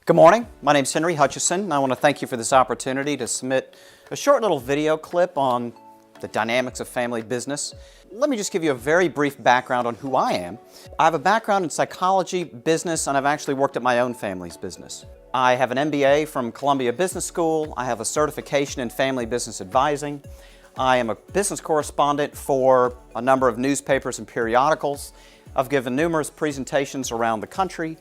Good morning, my name is Henry Hutcheson, and I want to thank you for this opportunity to submit a short little video clip on the dynamics of family business. Let me just give you a very brief background on who I am. I have a background in psychology, business, and I've actually worked at my own family's business. I have an MBA from Columbia Business School. I have a certification in family business advising. I am a business correspondent for a number of newspapers and periodicals. I've given numerous presentations around the country.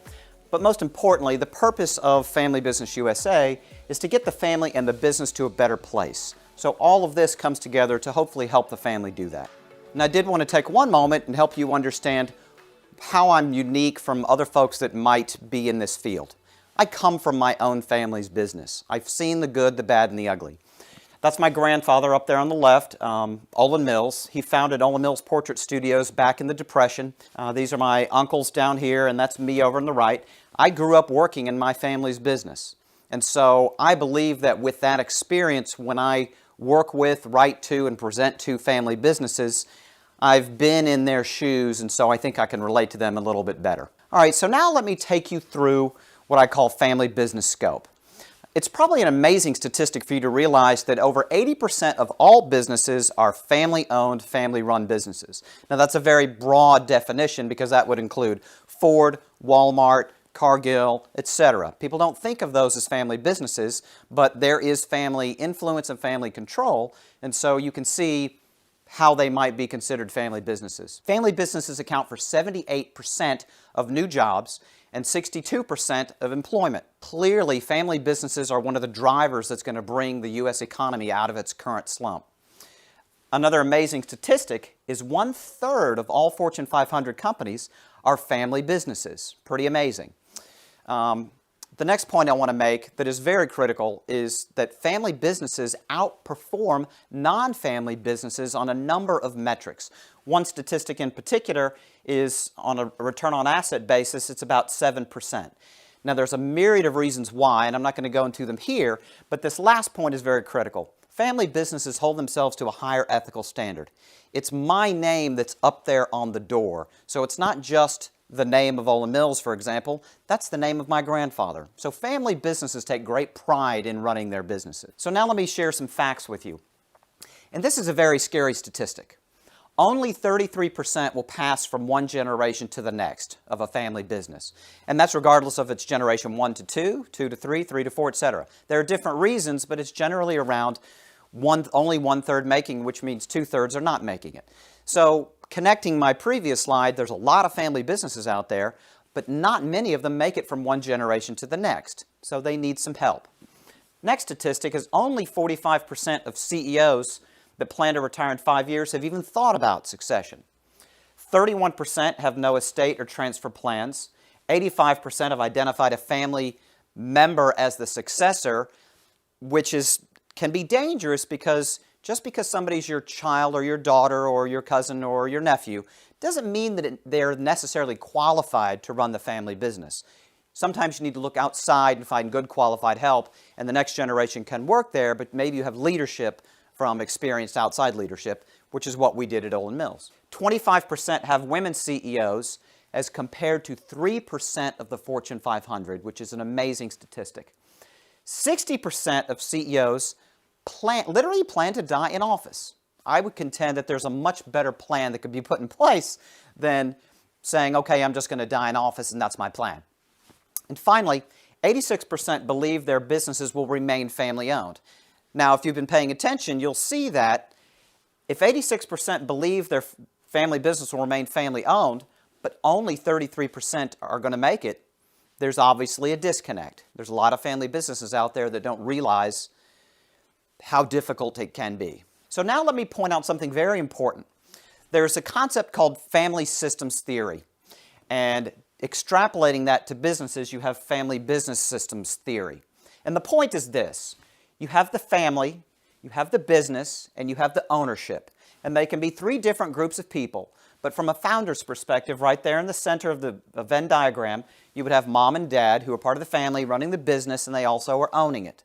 But most importantly, the purpose of Family Business USA is to get the family and the business to a better place. So all of this comes together to hopefully help the family do that. And I did want to take one moment and help you understand how I'm unique from other folks that might be in this field. I come from my own family's business. I've seen the good, the bad, and the ugly. That's my grandfather up there on the left, Olan Mills. He founded Olan Mills Portrait Studios back in the Depression. These are my uncles down here, and that's me over on the right. I grew up working in my family's business. And so I believe that with that experience, when I work with, write to, and present to family businesses, I've been in their shoes, and so I think I can relate to them a little bit better. All right, so now let me take you through what I call family business scope. It's probably an amazing statistic for you to realize that over 80% of all businesses are family-owned, family-run businesses. Now that's a very broad definition because that would include Ford, Walmart, Cargill, etc. People don't think of those as family businesses, but there is family influence and family control, and so you can see how they might be considered family businesses. Family businesses account for 78% of new jobs and 62% of employment. Clearly, family businesses are one of the drivers that's going to bring the U.S. economy out of its current slump. Another amazing statistic is 1/3 of all Fortune 500 companies are family businesses. Pretty amazing. The next point I want to make that is very critical is that family businesses outperform non-family businesses on a number of metrics. One statistic in particular is on a return on asset basis, it's about 7%. Now there's a myriad of reasons why, and I'm not going to go into them here, but this last point is very critical. Family businesses hold themselves to a higher ethical standard. It's my name that's up there on the door, so it's not just the name of Olan Mills, for example, that's the name of my grandfather. So family businesses take great pride in running their businesses. So now let me share some facts with you. And this is a very scary statistic. Only 33% will pass from one generation to the next of a family business. And that's regardless of its generation 1 to 2, 2 to 3, 3 to 4, etc. There are different reasons, but it's generally around only 1/3 making, which means 2/3 are not making it. So connecting my previous slide, there's a lot of family businesses out there, but not many of them make it from one generation to the next. So they need some help. Next statistic is only 45% of CEOs that plan to retire in 5 years have even thought about succession. 31% have no estate or transfer plans. 85% have identified a family member as the successor, which can be dangerous because just because somebody's your child or your daughter or your cousin or your nephew doesn't mean that they're necessarily qualified to run the family business. Sometimes you need to look outside and find good qualified help, and the next generation can work there, but maybe you have leadership from experienced outside leadership, which is what we did at Olan Mills. 25% have women CEOs as compared to 3% of the Fortune 500, which is an amazing statistic. 60% of CEOs literally plan to die in office. I would contend that there's a much better plan that could be put in place than saying, okay, I'm just going to die in office and that's my plan. And finally, 86% believe their businesses will remain family-owned. Now, if you've been paying attention, you'll see that if 86% believe their family business will remain family-owned, but only 33% are going to make it, there's obviously a disconnect. There's a lot of family businesses out there that don't realize how difficult it can be. So now let me point out something very important. There's a concept called family systems theory, and extrapolating that to businesses, you have family business systems theory. And the point is this: you have the family, you have the business, and you have the ownership. And they can be three different groups of people. But from a founder's perspective, right there in the center of the Venn diagram, you would have mom and dad who are part of the family running the business, and they also are owning it.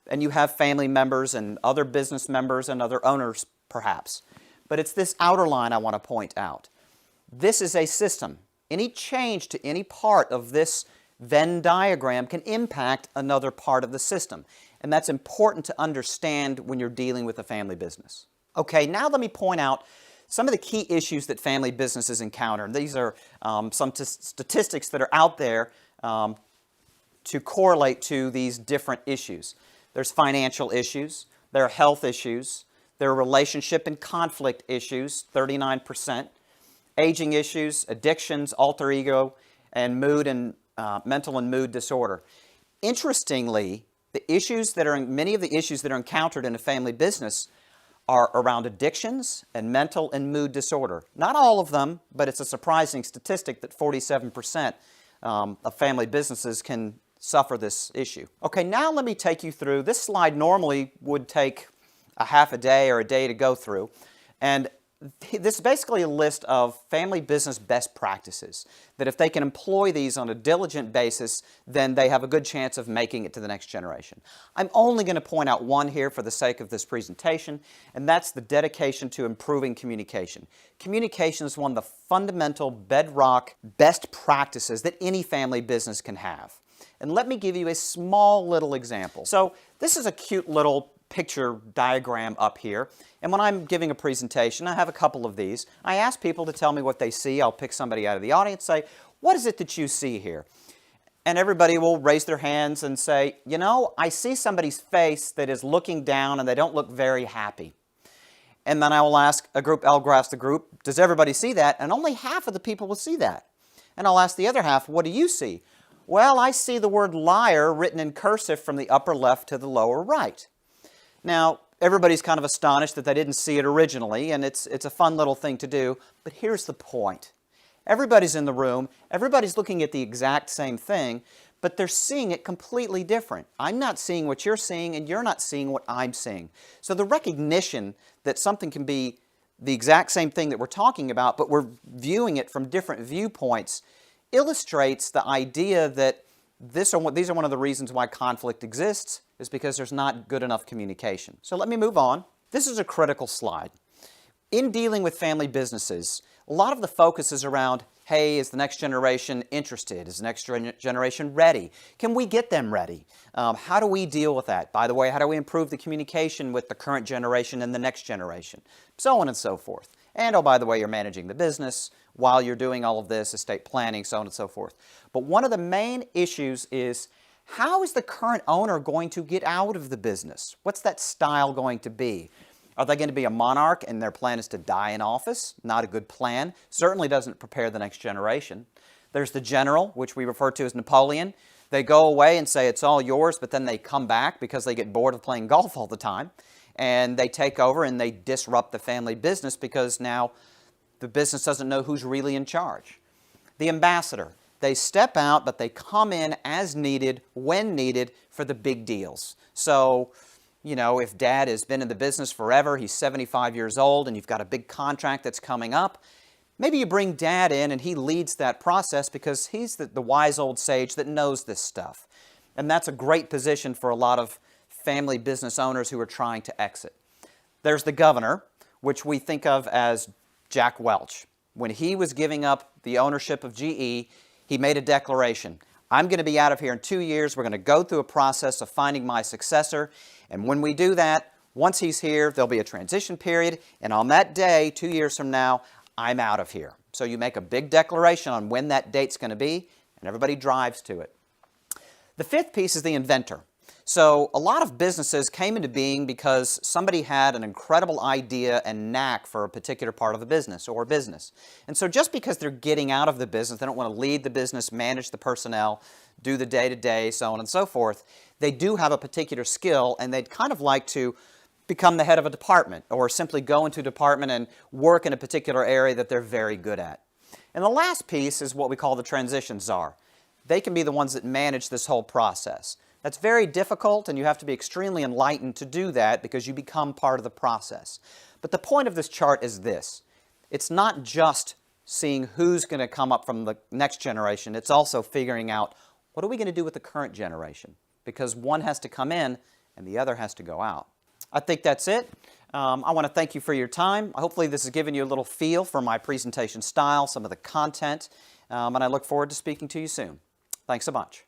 And you have family members and other business members and other owners, perhaps. But it's this outer line I want to point out. This is a system. Any change to any part of this Venn diagram can impact another part of the system. And that's important to understand when you're dealing with a family business. Okay, now let me point out some of the key issues that family businesses encounter. These are some statistics that are out there to correlate to these different issues. There's financial issues, there are health issues, there are relationship and conflict issues, 39%, aging issues, addictions, alter ego, and mood and mental and mood disorder. Interestingly, many of the issues that are encountered in a family business are around addictions and mental and mood disorder. Not all of them, but it's a surprising statistic that 47% of family businesses can suffer this issue. Okay, now let me take you through, this slide normally would take a half a day or a day to go through, and this is basically a list of family business best practices that if they can employ these on a diligent basis, then they have a good chance of making it to the next generation. I'm only going to point out one here for the sake of this presentation, and that's the dedication to improving communication. Communication is one of the fundamental bedrock best practices that any family business can have. And let me give you a small little example. So this is a cute little picture diagram up here, and when I'm giving a presentation, I have a couple of these. I ask people to tell me what they see. I'll pick somebody out of the audience, say, what is it that you see here? And everybody will raise their hands and say, you know, I see somebody's face that is looking down and they don't look very happy. And then I'll ask the group, does everybody see that? And only half of the people will see that. And I'll ask the other half, what do you see? Well, I see the word liar written in cursive from the upper left to the lower right. Now, everybody's kind of astonished that they didn't see it originally, and it's a fun little thing to do, but here's the point. Everybody's in the room, everybody's looking at the exact same thing, but they're seeing it completely different. I'm not seeing what you're seeing, and you're not seeing what I'm seeing. So the recognition that something can be the exact same thing that we're talking about, but we're viewing it from different viewpoints, illustrates the idea that these are one of the reasons why conflict exists, is because there's not good enough communication. So let me move on. This is a critical slide. In dealing with family businesses, a lot of the focus is around, hey, is the next generation interested? Is the next generation ready? Can we get them ready? How do we deal with that? By the way, how do we improve the communication with the current generation and the next generation? So on and so forth. And oh, by the way, you're managing the business while you're doing all of this, estate planning, so on and so forth. But one of the main issues is, how is the current owner going to get out of the business? What's that style going to be? Are they going to be a monarch and their plan is to die in office? Not a good plan. Certainly doesn't prepare the next generation. There's the general, which we refer to as Napoleon. They go away and say it's all yours, but then they come back because they get bored of playing golf all the time. And they take over and they disrupt the family business because now the business doesn't know who's really in charge. The ambassador. They step out, but they come in as needed, when needed, for the big deals. So, you know, if Dad has been in the business forever, he's 75 years old, and you've got a big contract that's coming up, maybe you bring Dad in and he leads that process because he's the wise old sage that knows this stuff. And that's a great position for a lot of family business owners who are trying to exit. There's the governor, which we think of as Jack Welch. When he was giving up the ownership of GE, he made a declaration. I'm going to be out of here in 2 years. We're going to go through a process of finding my successor. And when we do that, once he's here, there'll be a transition period. And on that day, 2 years from now, I'm out of here. So you make a big declaration on when that date's going to be, and everybody drives to it. The fifth piece is the inventor. So a lot of businesses came into being because somebody had an incredible idea and knack for a particular part of the business or business. And so just because they're getting out of the business, they don't want to lead the business, manage the personnel, do the day-to-day, so on and so forth, they do have a particular skill and they'd kind of like to become the head of a department or simply go into a department and work in a particular area that they're very good at. And the last piece is what we call the transition czar. They can be the ones that manage this whole process. That's very difficult, and you have to be extremely enlightened to do that because you become part of the process. But the point of this chart is this. It's not just seeing who's going to come up from the next generation. It's also figuring out, what are we going to do with the current generation? Because one has to come in and the other has to go out. I think that's it. I want to thank you for your time. Hopefully this has given you a little feel for my presentation style, some of the content, and I look forward to speaking to you soon. Thanks so much.